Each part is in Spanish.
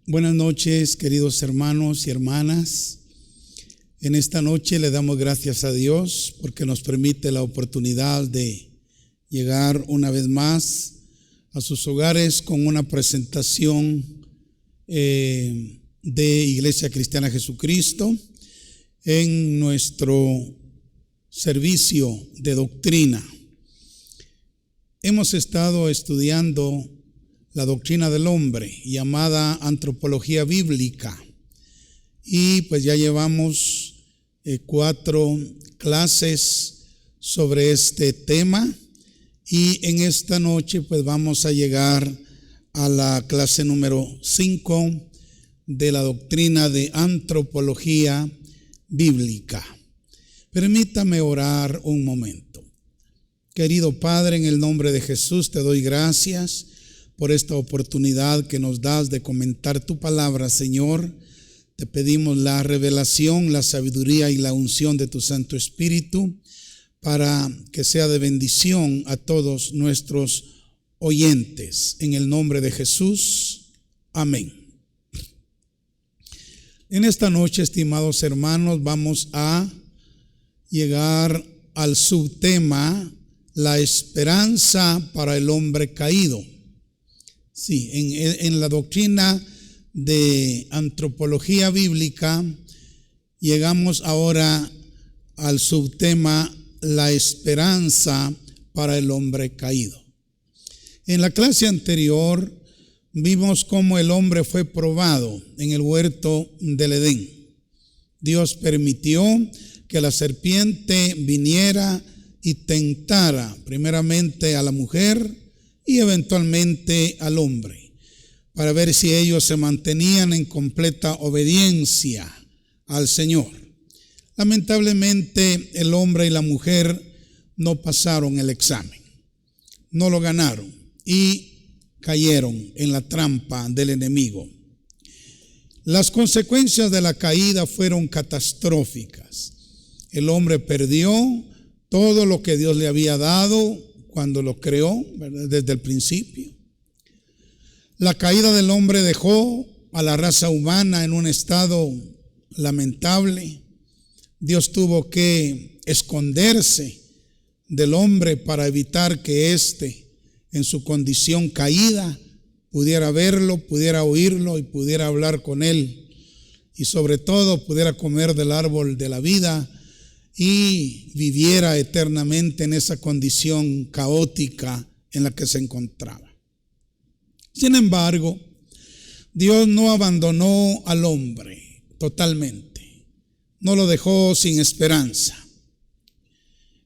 Buenas noches, queridos hermanos y hermanas. En esta noche le damos gracias a Dios porque nos permite la oportunidad de llegar una vez más a sus hogares con una presentación de Iglesia Cristiana Jesucristo en nuestro servicio de doctrina. Hemos estado estudiando la doctrina del hombre, llamada antropología bíblica, y pues ya llevamos 4 clases sobre este tema, y en esta noche pues vamos a llegar a la clase número 5 de la doctrina de antropología bíblica. Permítame orar un momento. Querido Padre, en el nombre de Jesús te doy gracias por esta oportunidad que nos das de comentar tu palabra, Señor. Te pedimos la revelación, la sabiduría y la unción de tu Santo Espíritu para que sea de bendición a todos nuestros oyentes. En el nombre de Jesús, amén. En esta noche, estimados hermanos, vamos a llegar al subtema, la esperanza para el hombre caído. Sí, en la doctrina de antropología bíblica llegamos ahora al subtema la esperanza para el hombre caído. En la clase anterior vimos cómo el hombre fue probado en el huerto del Edén. Dios permitió que la serpiente viniera y tentara primeramente a la mujer y eventualmente al hombre, para ver si ellos se mantenían en completa obediencia al Señor. Lamentablemente el hombre y la mujer no pasaron el examen, no lo ganaron y cayeron en la trampa del enemigo. Las consecuencias de la caída fueron catastróficas. El hombre perdió todo lo que Dios le había dado cuando lo creó, ¿verdad? Desde el principio. La caída del hombre dejó a la raza humana en un estado lamentable. Dios tuvo que esconderse del hombre para evitar que éste, en su condición caída, pudiera verlo, pudiera oírlo y pudiera hablar con él, y sobre todo pudiera comer del árbol de la vida y viviera eternamente en esa condición caótica en la que se encontraba. Sin embargo, Dios no abandonó al hombre totalmente, no lo dejó sin esperanza.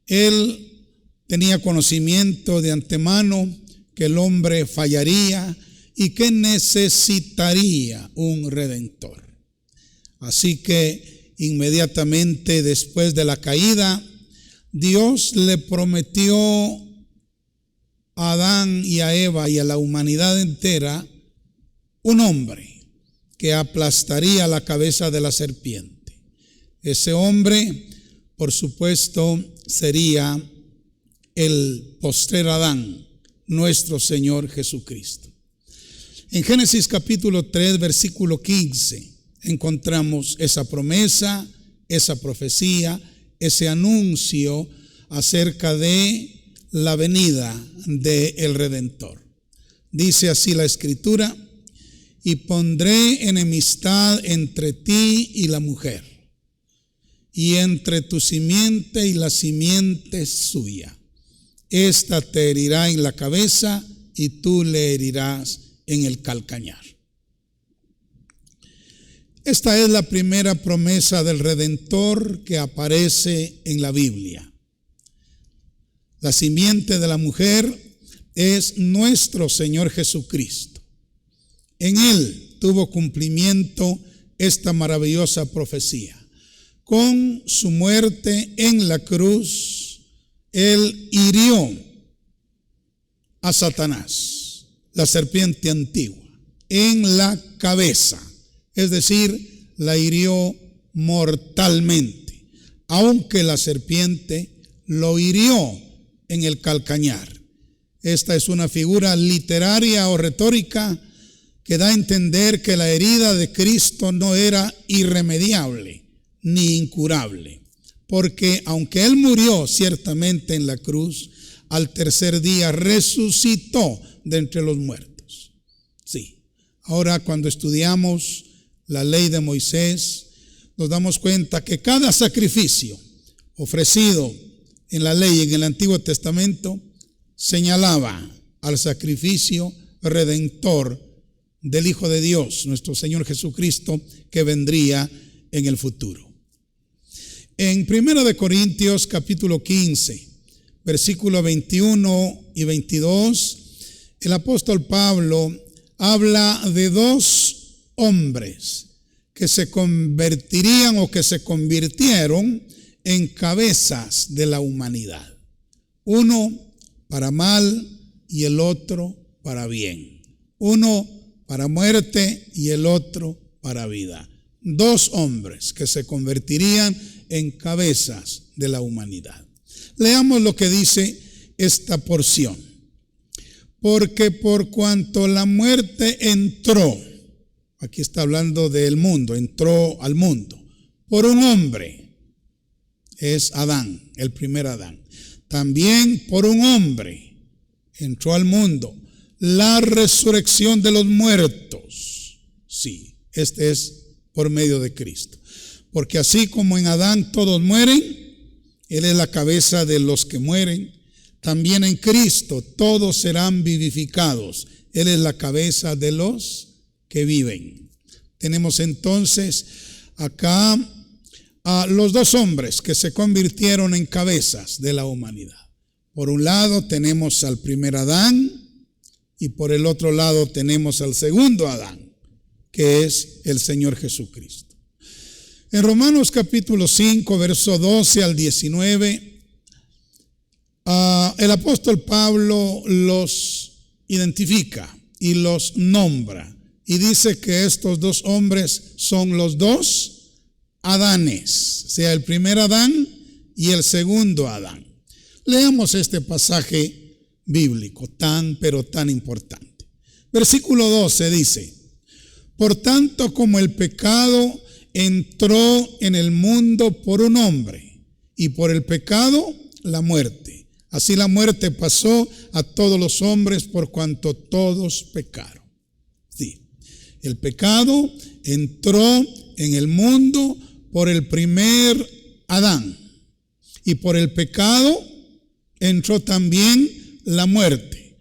Él tenía conocimiento de antemano que el hombre fallaría y que necesitaría un redentor. Así que inmediatamente después de la caída, Dios le prometió a Adán y a Eva y a la humanidad entera un hombre que aplastaría la cabeza de la serpiente. Ese hombre, por supuesto, sería el postrer Adán, nuestro Señor Jesucristo. En Génesis capítulo 3, versículo 15, encontramos esa promesa, esa profecía, ese anuncio acerca de la venida del Redentor. Dice así la Escritura: y pondré enemistad entre ti y la mujer, y entre tu simiente y la simiente suya. Esta te herirá en la cabeza y tú le herirás en el calcañar. Esta es la primera promesa del Redentor que aparece en la Biblia. La simiente de la mujer es nuestro Señor Jesucristo. En Él tuvo cumplimiento esta maravillosa profecía. Con su muerte en la cruz, Él hirió a Satanás, la serpiente antigua, en la cabeza. Es decir, la hirió mortalmente, aunque la serpiente lo hirió en el calcañar. Esta es una figura literaria o retórica que da a entender que la herida de Cristo no era irremediable ni incurable, porque aunque Él murió ciertamente en la cruz, al tercer día resucitó de entre los muertos. Sí, ahora cuando estudiamos la ley de Moisés, nos damos cuenta que cada sacrificio ofrecido en la ley en el Antiguo Testamento señalaba al sacrificio redentor del Hijo de Dios, nuestro Señor Jesucristo, que vendría en el futuro. En 1 Corintios capítulo 15, versículos 21 y 22, el apóstol Pablo habla de dos hombres que se convertirían o que se convirtieron en cabezas de la humanidad. Uno para mal y el otro para bien. Uno para muerte y el otro para vida. Dos hombres que se convertirían en cabezas de la humanidad. Leamos lo que dice esta porción. Porque por cuanto la muerte entró, aquí está hablando del mundo, entró al mundo, por un hombre, es Adán, el primer Adán. También por un hombre entró al mundo la resurrección de los muertos. Sí, este es por medio de Cristo. Porque así como en Adán todos mueren, Él es la cabeza de los que mueren, también en Cristo todos serán vivificados. Él es la cabeza de los que viven. Tenemos entonces acá a los dos hombres que se convirtieron en cabezas de la humanidad. Por un lado tenemos al primer Adán y por el otro lado tenemos al segundo Adán, que es el Señor Jesucristo. En Romanos capítulo 5, verso 12 al 19, el apóstol Pablo los identifica y los nombra y dice que estos dos hombres son los dos Adanes, o sea, el primer Adán y el segundo Adán. Leamos este pasaje bíblico pero tan importante. Versículo 12 dice: por tanto, como el pecado entró en el mundo por un hombre, y por el pecado la muerte, así la muerte pasó a todos los hombres por cuanto todos pecaron. Sí, el pecado entró en el mundo por el primer Adán, y por el pecado entró también la muerte.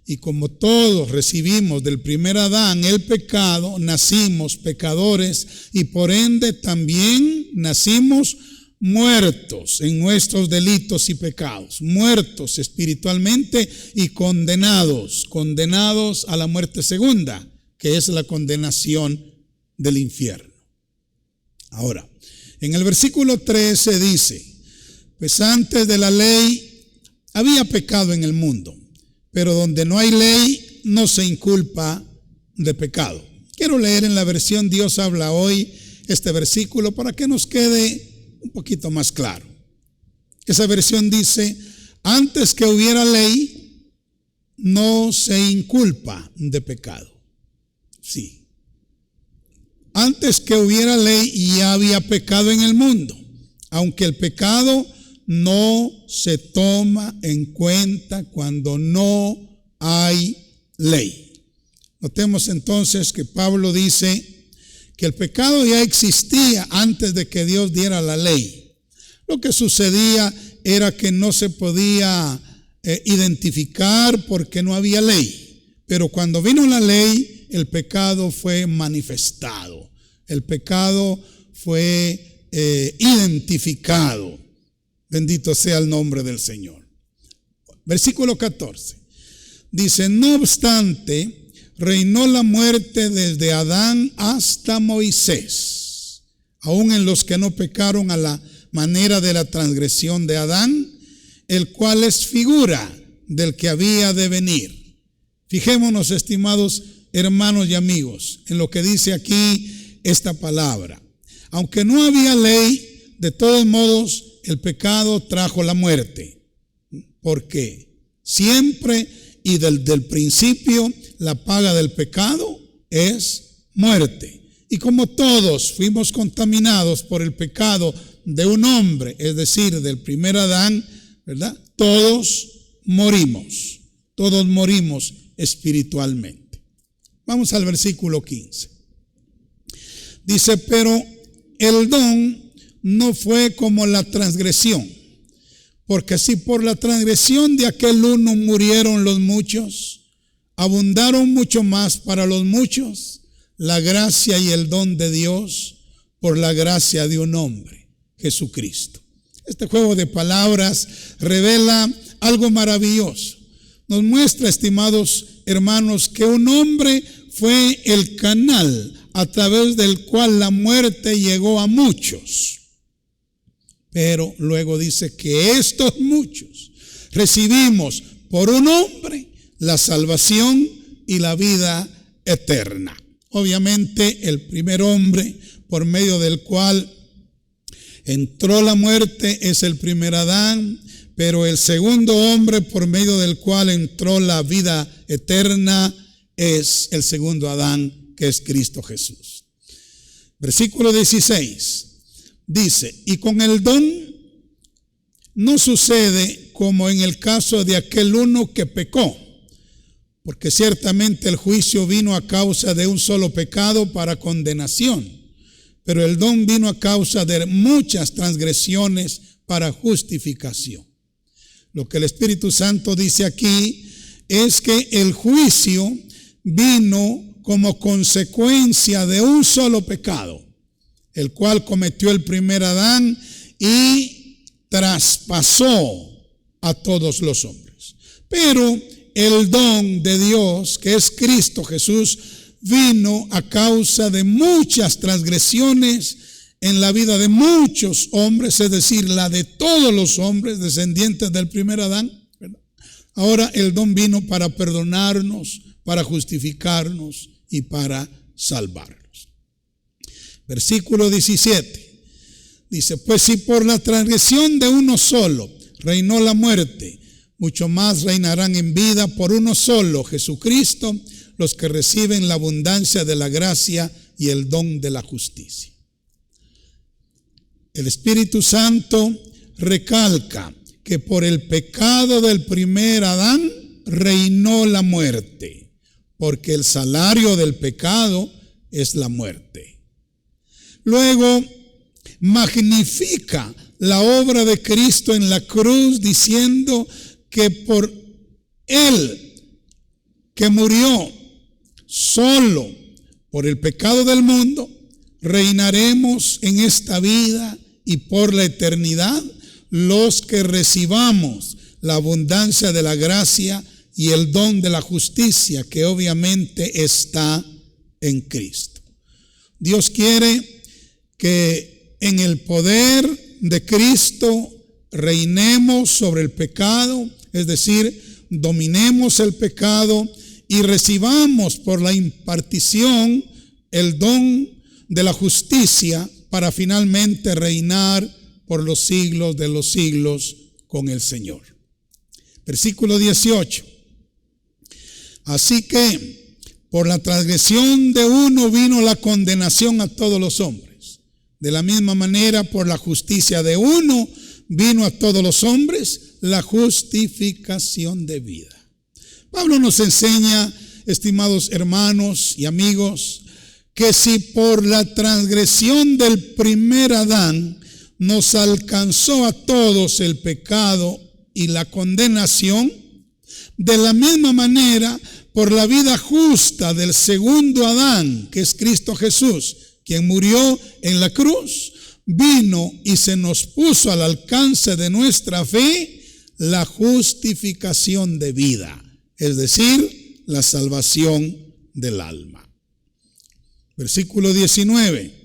Y como todos recibimos del primer Adán el pecado, nacimos pecadores y por ende también nacimos muertos en nuestros delitos y pecados, muertos espiritualmente y condenados a la muerte segunda, que es la condenación del infierno. Ahora, en el versículo 13 dice: pues antes de la ley había pecado en el mundo, pero donde no hay ley no se inculpa de pecado. Quiero leer en la versión Dios habla hoy este versículo para que nos quede un poquito más claro. Esa versión dice: antes que hubiera ley no se inculpa de pecado. Sí. Antes que hubiera ley ya había pecado en el mundo, aunque el pecado no se toma en cuenta cuando no hay ley. Notemos entonces que Pablo dice que el pecado ya existía antes de que Dios diera la ley. Lo que sucedía era que no se podía identificar porque no había ley. Pero cuando vino la ley, el pecado fue manifestado. El pecado fue identificado. Bendito sea el nombre del Señor. Versículo 14. Dice: no obstante, reinó la muerte desde Adán hasta Moisés, aun en los que no pecaron a la manera de la transgresión de Adán, el cual es figura del que había de venir. Fijémonos, estimados hermanos y amigos, en lo que dice aquí esta palabra. Aunque no había ley, de todos modos el pecado trajo la muerte. Porque siempre y desde el principio la paga del pecado es muerte. Y como todos fuimos contaminados por el pecado de un hombre, es decir, del primer Adán, ¿verdad? Todos morimos espiritualmente. Vamos al versículo 15. Dice, pero el don no fue como la transgresión, porque si por la transgresión de aquel uno murieron los muchos, abundaron mucho más para los muchos la gracia y el don de Dios por la gracia de un hombre, Jesucristo. Este juego de palabras revela algo maravilloso. Nos muestra, estimados hermanos, que un hombre fue el canal a través del cual la muerte llegó a muchos. Pero luego dice que estos muchos recibimos por un hombre la salvación y la vida eterna. Obviamente el primer hombre por medio del cual entró la muerte es el primer Adán, pero el segundo hombre por medio del cual entró la vida eterna es el segundo Adán, que es Cristo Jesús. Versículo 16 dice, y con el don no sucede como en el caso de aquel uno que pecó, porque ciertamente el juicio vino a causa de un solo pecado para condenación, pero el don vino a causa de muchas transgresiones para justificación. Lo que el Espíritu Santo dice aquí es que el juicio vino como consecuencia de un solo pecado, el cual cometió el primer Adán y traspasó a todos los hombres. Pero el don de Dios, que es Cristo Jesús, vino a causa de muchas transgresiones en la vida de muchos hombres, es decir, la de todos los hombres descendientes del primer Adán, ¿verdad? Ahora el don vino para perdonarnos, para justificarnos y para salvarnos. Versículo 17 dice, pues si por la transgresión de uno solo reinó la muerte, mucho más reinarán en vida por uno solo, Jesucristo, los que reciben la abundancia de la gracia y el don de la justicia. El Espíritu Santo recalca que por el pecado del primer Adán reinó la muerte, porque el salario del pecado es la muerte. Luego magnifica la obra de Cristo en la cruz, diciendo que por Él, que murió solo por el pecado del mundo, reinaremos en esta vida y por la eternidad los que recibamos la abundancia de la gracia y el don de la justicia, que obviamente está en Cristo. Dios quiere que en el poder de Cristo reinemos sobre el pecado, es decir, dominemos el pecado y recibamos por la impartición el don de la justicia para finalmente reinar por los siglos de los siglos con el Señor. Versículo 18. Así que por la transgresión de uno vino la condenación a todos los hombres. De la misma manera, por la justicia de uno vino a todos los hombres la justificación de vida. Pablo nos enseña, estimados hermanos y amigos, que si por la transgresión del primer Adán nos alcanzó a todos el pecado y la condenación, de la misma manera, por la vida justa del segundo Adán, que es Cristo Jesús, quien murió en la cruz, vino y se nos puso al alcance de nuestra fe la justificación de vida, es decir, la salvación del alma. Versículo 19.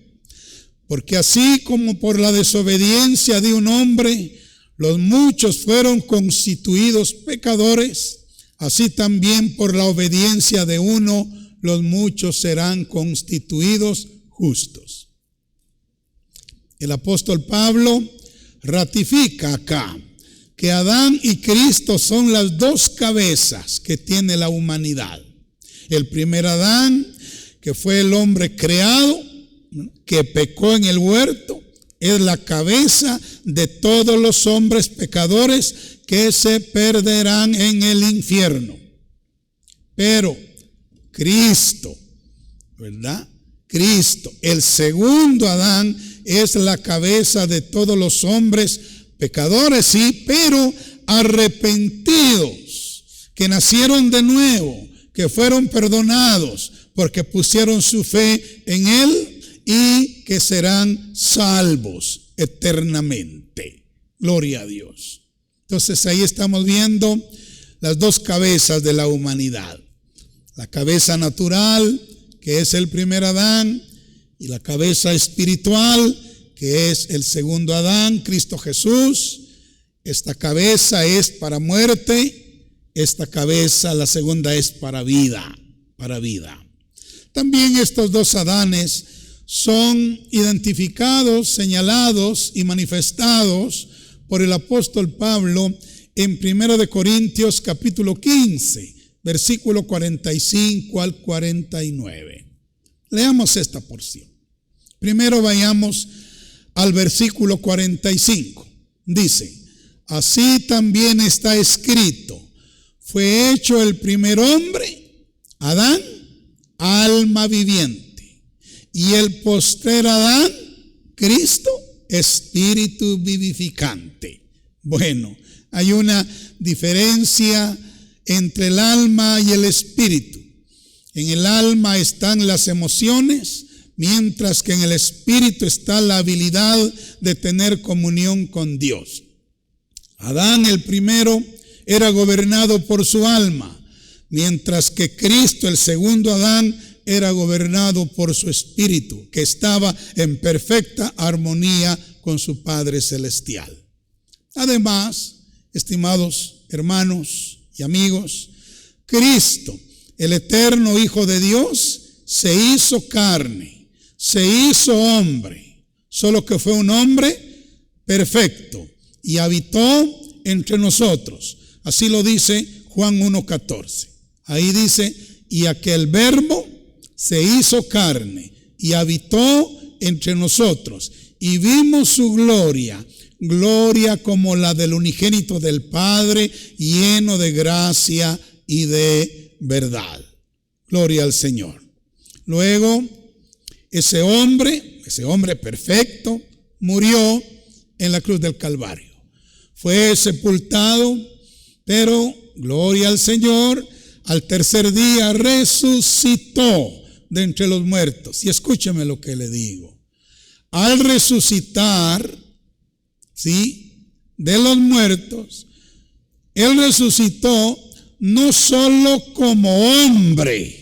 Porque así como por la desobediencia de un hombre los muchos fueron constituidos pecadores, así también por la obediencia de uno los muchos serán constituidos justos. El apóstol Pablo ratifica acá que Adán y Cristo son las dos cabezas que tiene la humanidad. El primer Adán, que fue el hombre creado, que pecó en el huerto, es la cabeza de todos los hombres pecadores que se perderán en el infierno. Pero Cristo, ¿verdad? Cristo, el segundo Adán, es la cabeza de todos los hombres pecadores, sí, pero arrepentidos, que nacieron de nuevo, que fueron perdonados porque pusieron su fe en Él y que serán salvos eternamente. Gloria a Dios. Entonces ahí estamos viendo las dos cabezas de la humanidad. La cabeza natural, que es el primer Adán, y la cabeza espiritual, que es el segundo Adán, Cristo Jesús. Esta cabeza es para muerte, esta cabeza, la segunda, es para vida, para vida. También estos dos Adanes son identificados, señalados y manifestados por el apóstol Pablo en 1 Corintios capítulo 15, versículo 45 al 49. Leamos esta porción. Primero vayamos al versículo 45. Dice: así también está escrito, fue hecho el primer hombre, Adán, alma viviente, y el postrer Adán, Cristo, espíritu vivificante. Bueno, hay una diferencia entre el alma y el espíritu. En el alma están las emociones, mientras que en el espíritu está la habilidad de tener comunión con Dios. Adán, el primero, era gobernado por su alma, mientras que Cristo, el segundo Adán, era gobernado por su espíritu, que estaba en perfecta armonía con su Padre Celestial. Además, estimados hermanos y amigos, Cristo, el eterno Hijo de Dios, se hizo carne, se hizo hombre, solo que fue un hombre perfecto y habitó entre nosotros. Así lo dice Juan 1:14. Ahí dice: y aquel verbo se hizo carne y habitó entre nosotros, y vimos su gloria, gloria como la del unigénito del Padre, lleno de gracia y de verdad. Gloria al Señor. Luego, ese hombre perfecto, murió en la cruz del Calvario. Fue sepultado, pero, gloria al Señor, al tercer día resucitó de entre los muertos. Y escúcheme lo que le digo. Al resucitar, ¿sí?, de los muertos, Él resucitó no solo como hombre,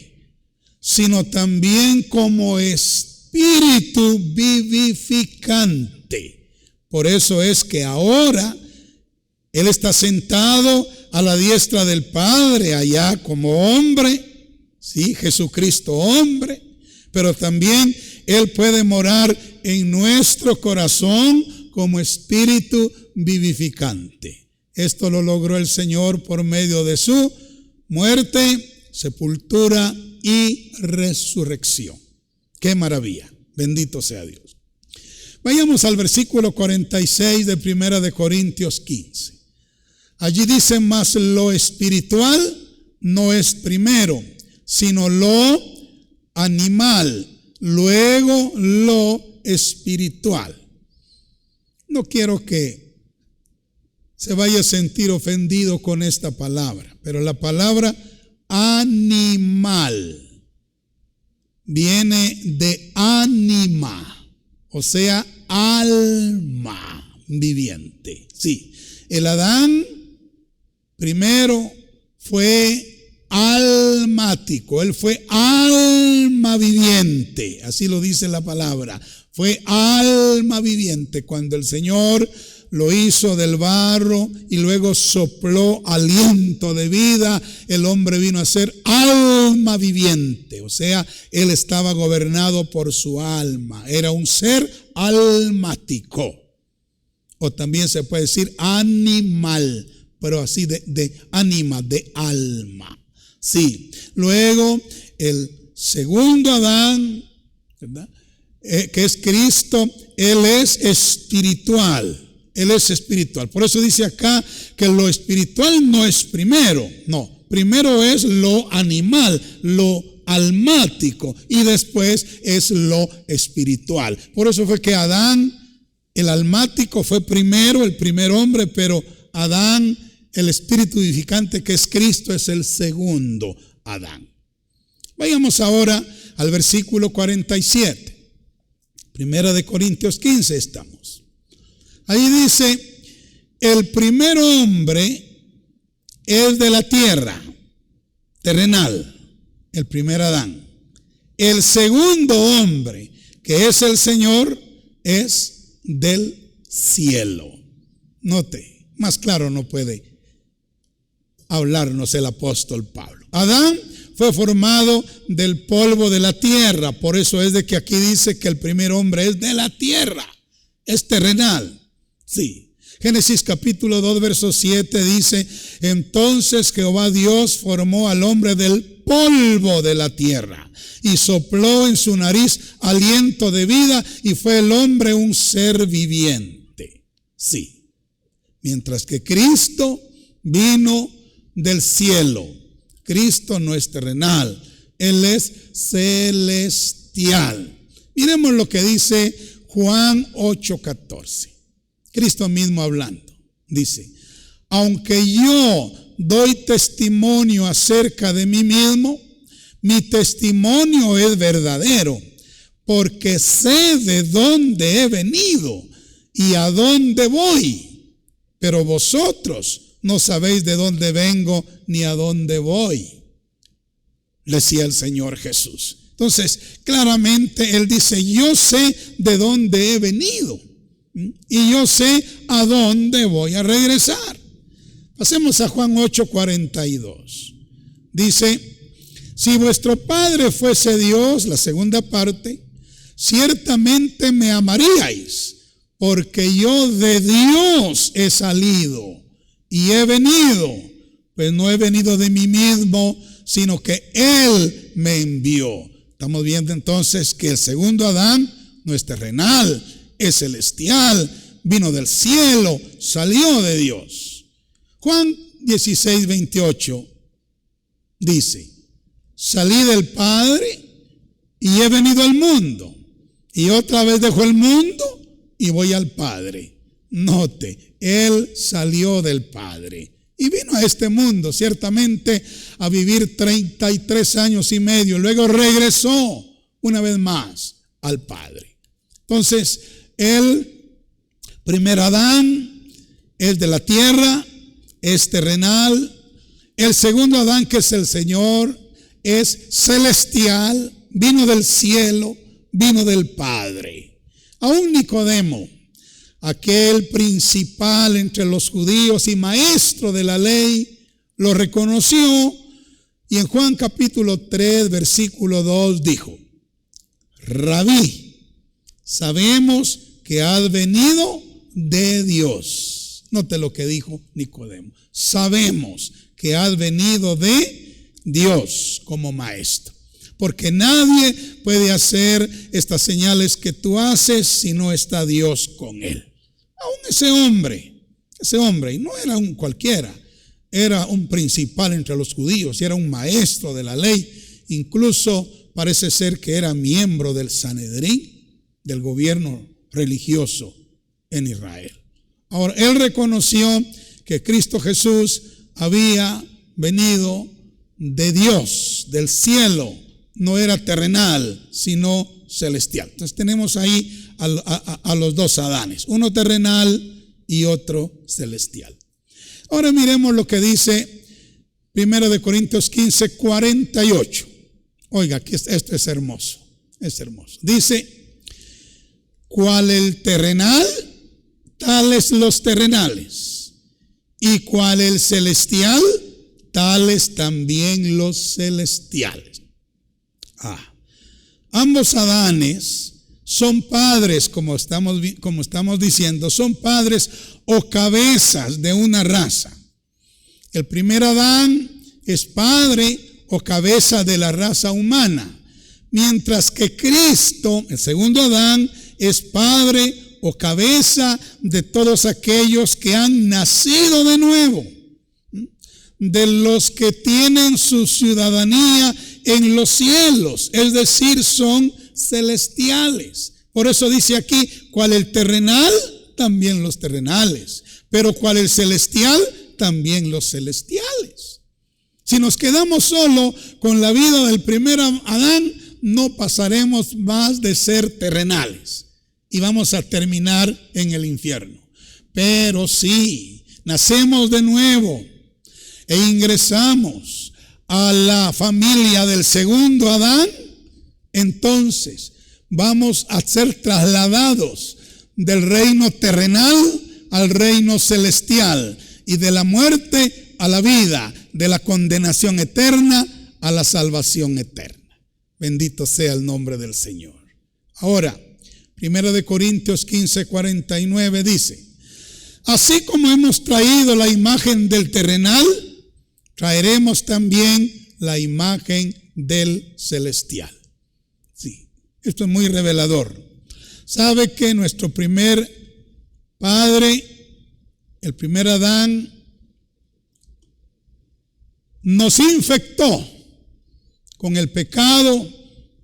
sino también como espíritu vivificante. Por eso es que ahora Él está sentado a la diestra del Padre allá como hombre, ¿sí? Jesucristo hombre, pero también Él puede morar en nuestro corazón como espíritu vivificante. Esto lo logró el Señor por medio de su muerte, sepultura y resurrección. ¡Qué maravilla! Bendito sea Dios. Vayamos al versículo 46 de 1 Corintios 15. Allí dice: mas lo espiritual no es primero, sino lo animal, luego lo espiritual. No quiero que se vaya a sentir ofendido con esta palabra, pero la palabra animal viene de anima, o sea, alma viviente. Sí, el Adán primero fue almático, él fue alma viviente, así lo dice la palabra, fue alma viviente cuando el Señor lo hizo del barro y luego sopló aliento de vida. El hombre vino a ser alma viviente, o sea, él estaba gobernado por su alma, era un ser almático, o también se puede decir animal, pero así de ánima, de alma. Sí, luego el segundo Adán, ¿verdad? Que es Cristo, Él es espiritual. Él es espiritual. Por eso dice acá que lo espiritual no es primero. No, primero es lo animal, lo almático, y después es lo espiritual. Por eso fue que Adán, el almático, fue primero, el primer hombre, pero Adán, el espíritu vivificante que es Cristo, es el segundo Adán. Vayamos ahora al versículo 47. Primera de Corintios 15 estamos. Ahí dice, el primer hombre es de la tierra, terrenal, el primer Adán. El segundo hombre, que es el Señor, es del cielo. Note, más claro no puede hablarnos el apóstol Pablo. Adán fue formado del polvo de la tierra, por eso es de que aquí dice que el primer hombre es de la tierra, es terrenal. Sí. Génesis capítulo 2 verso 7 dice, entonces Jehová Dios formó al hombre del polvo de la tierra y sopló en su nariz aliento de vida y fue el hombre un ser viviente. Sí. Mientras que Cristo vino del cielo. Cristo no es terrenal, Él es celestial. Miremos lo que dice Juan 8:14. Cristo mismo hablando, dice, aunque yo doy testimonio acerca de mí mismo, mi testimonio es verdadero, porque sé de dónde he venido y a dónde voy, pero vosotros no sabéis de dónde vengo ni a dónde voy, decía el Señor Jesús. Entonces, claramente Él dice, yo sé de dónde he venido y yo sé a dónde voy a regresar. Pasemos a Juan 8:42. Dice, si vuestro Padre fuese Dios, la segunda parte, ciertamente me amaríais, porque yo de Dios he salido y he venido, pues no he venido de mí mismo, sino que Él me envió. Estamos viendo entonces que el segundo Adán no es terrenal, es celestial, vino del cielo, salió de Dios. Juan 16:28 dice, salí del Padre y he venido al mundo, y otra vez dejo el mundo y voy al Padre. Note, Él salió del Padre y vino a este mundo, ciertamente, a vivir 33 años y medio. Luego regresó una vez más al Padre. Entonces, el primer Adán es de la tierra, es terrenal. El segundo Adán, que es el Señor, es celestial, vino del cielo, vino del Padre. Aún Nicodemo, aquel principal entre los judíos y maestro de la ley, lo reconoció y en Juan capítulo 3 versículo 2 dijo, Rabí, sabemos que has venido de Dios. Note lo que dijo Nicodemo. Sabemos que has venido de Dios como maestro, porque nadie puede hacer estas señales que tú haces si no está Dios con él. Aún ese hombre, y no era un cualquiera, era un principal entre los judíos y era un maestro de la ley. Incluso parece ser que era miembro del Sanedrín, del gobierno religioso en Israel. Ahora, él reconoció que Cristo Jesús había venido de Dios, del cielo, no era terrenal, sino celestial. Entonces tenemos ahí a los dos Adanes, uno terrenal y otro celestial. Ahora miremos lo que dice 1 Corintios 15:48. Oiga, aquí esto es hermoso, es hermoso. Dice, cual el terrenal, tales los terrenales, y cual el celestial, tales también los celestiales. Ambos Adanes son padres, como estamos diciendo, son padres o cabezas de una raza. El primer Adán es padre o cabeza de la raza humana, mientras que Cristo, el segundo Adán, es padre o cabeza de todos aquellos que han nacido de nuevo, de los que tienen su ciudadanía en los cielos, es decir, son celestiales. Por eso dice aquí, cual el terrenal, también los terrenales, pero cual el celestial, también los celestiales. Si nos quedamos solo con la vida del primer Adán, no pasaremos más de ser terrenales y vamos a terminar en el infierno. Pero si nacemos de nuevo e ingresamos a la familia del segundo Adán, entonces vamos a ser trasladados del reino terrenal al reino celestial y de la muerte a la vida, de la condenación eterna a la salvación eterna. Bendito sea el nombre del Señor. Ahora, 1 Corintios 15:49 dice: así como hemos traído la imagen del terrenal, traeremos también la imagen del celestial. Sí, esto es muy revelador. Sabe que nuestro primer padre, el primer Adán, nos infectó con el pecado,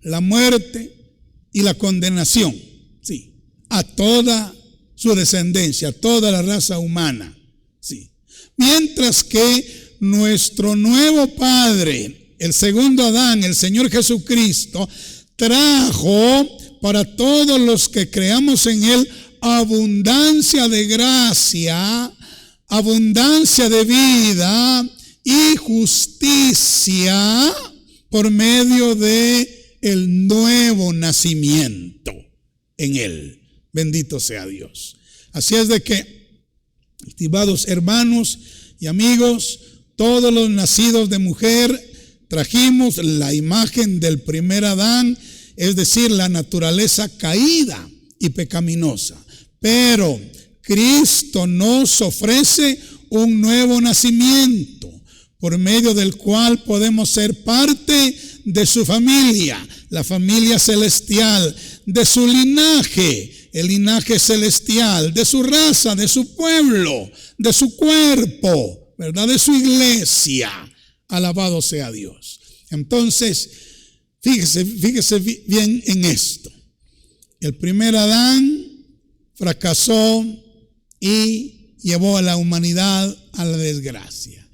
la muerte y la condenación, sí, a toda su descendencia, a toda la raza humana, sí. Mientras que nuestro nuevo Padre, el segundo Adán, el Señor Jesucristo, trajo para todos los que creamos en Él abundancia de gracia, abundancia de vida y justicia por medio de el nuevo nacimiento en Él. Bendito sea Dios. Así es de que, estimados hermanos y amigos, todos los nacidos de mujer trajimos la imagen del primer Adán, es decir, la naturaleza caída y pecaminosa. Pero Cristo nos ofrece un nuevo nacimiento, por medio del cual podemos ser parte de su familia, la familia celestial, de su linaje, el linaje celestial, de su raza, de su pueblo, de su cuerpo, ¿verdad? De su iglesia. Alabado sea Dios. Entonces, fíjese bien en esto. El primer Adán fracasó y llevó a la humanidad a la desgracia.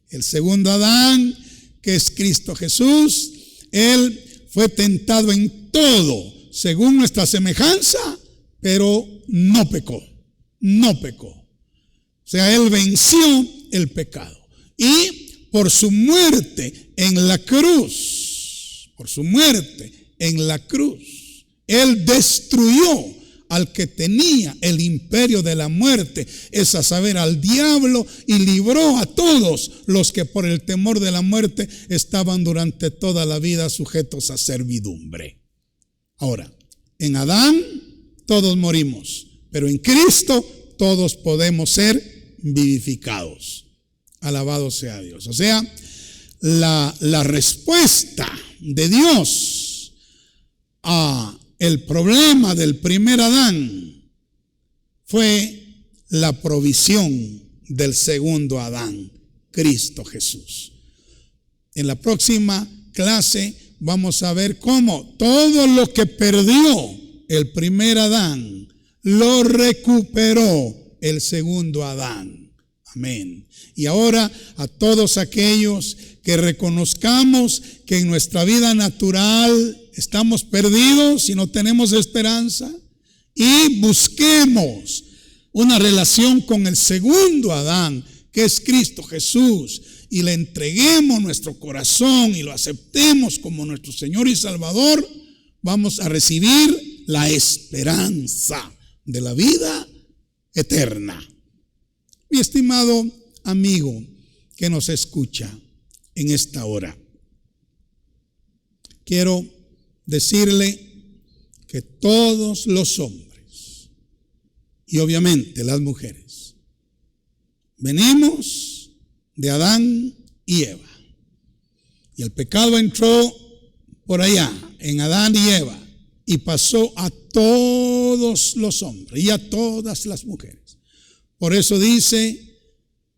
El segundo Adán, que es Cristo Jesús, Él fue tentado en todo, según nuestra semejanza, pero no pecó. O sea, Él venció el pecado. Y por su muerte en la cruz, Él destruyó al que tenía el imperio de la muerte, es a saber, al diablo, y libró a todos los que por el temor de la muerte estaban durante toda la vida sujetos a servidumbre. Ahora, en Adán todos morimos, pero en Cristo todos podemos ser vivificados. Alabado sea Dios. O sea, la respuesta de Dios a el problema del primer Adán fue la provisión del segundo Adán, Cristo Jesús. En la próxima clase vamos a ver cómo todo lo que perdió el primer Adán lo recuperó el segundo Adán. Amén. Y ahora a todos aquellos que reconozcamos que en nuestra vida natural estamos perdidos y no tenemos esperanza, y busquemos una relación con el segundo Adán, que es Cristo Jesús, y le entreguemos nuestro corazón y lo aceptemos como nuestro Señor y Salvador, vamos a recibir la esperanza de la vida eterna. Mi estimado amigo que nos escucha en esta hora, quiero decirle que todos los hombres y obviamente las mujeres venimos de Adán y Eva, y el pecado entró por allá, en Adán y Eva, y pasó a todos los hombres y a todas las mujeres. Por eso dice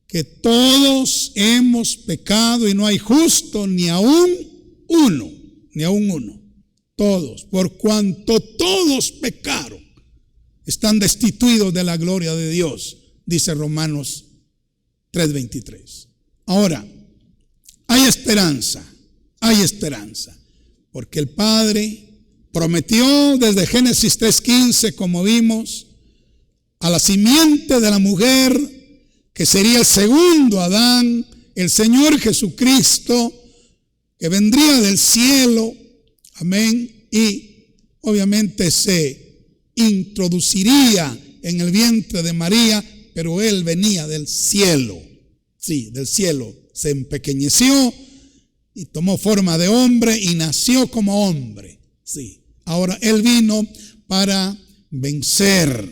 que todos hemos pecado y no hay justo ni aún uno, ni aún uno. Todos, por cuanto todos pecaron, están destituidos de la gloria de Dios, dice Romanos 3:23. Ahora, hay esperanza, porque el Padre prometió desde Génesis 3:15, como vimos, a la simiente de la mujer, que sería el segundo Adán, el Señor Jesucristo, que vendría del cielo, amén, y obviamente se introduciría en el vientre de María, pero Él venía del cielo, sí, del cielo, se empequeñeció y tomó forma de hombre y nació como hombre, sí. Ahora Él vino para vencer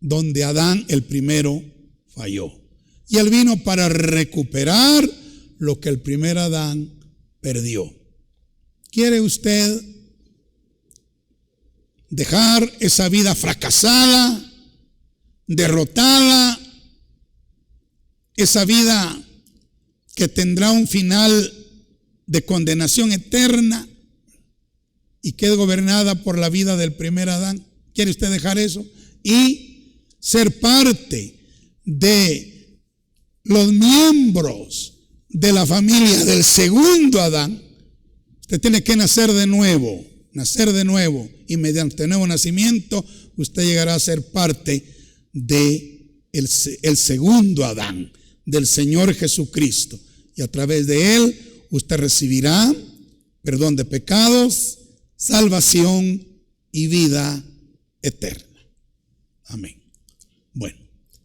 donde Adán el primero falló. Y Él vino para recuperar lo que el primer Adán perdió. ¿Quiere usted dejar esa vida fracasada, derrotada, esa vida que tendrá un final de condenación eterna y que es gobernada por la vida del primer Adán? ¿Quiere usted dejar eso y ser parte de los miembros de la familia del segundo Adán? Usted tiene que nacer de nuevo, y mediante nuevo nacimiento usted llegará a ser parte de el segundo Adán, del Señor Jesucristo, y a través de Él usted recibirá perdón de pecados, salvación y vida eterna. Amén. Bueno,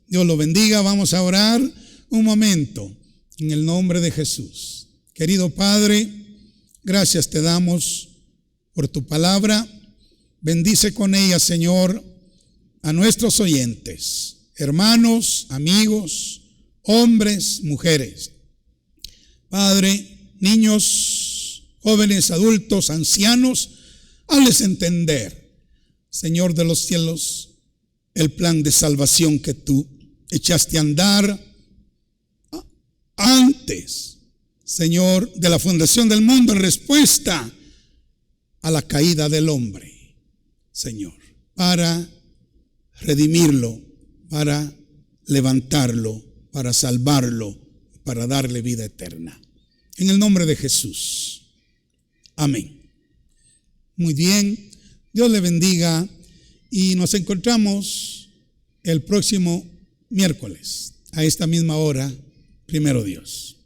Dios lo bendiga. Vamos a orar un momento en el nombre de Jesús. Querido Padre, gracias te damos por tu palabra. Bendice con ella, Señor, a nuestros oyentes, hermanos, amigos, hombres, mujeres. Padre, niños, jóvenes, adultos, ancianos, hazles entender, Señor de los cielos, el plan de salvación que tú echaste a andar antes, Señor, de la fundación del mundo, en respuesta a la caída del hombre, Señor, para redimirlo, para levantarlo, para salvarlo, para darle vida eterna. En el nombre de Jesús. Amén. Muy bien, Dios le bendiga y nos encontramos el próximo miércoles a esta misma hora, primero Dios.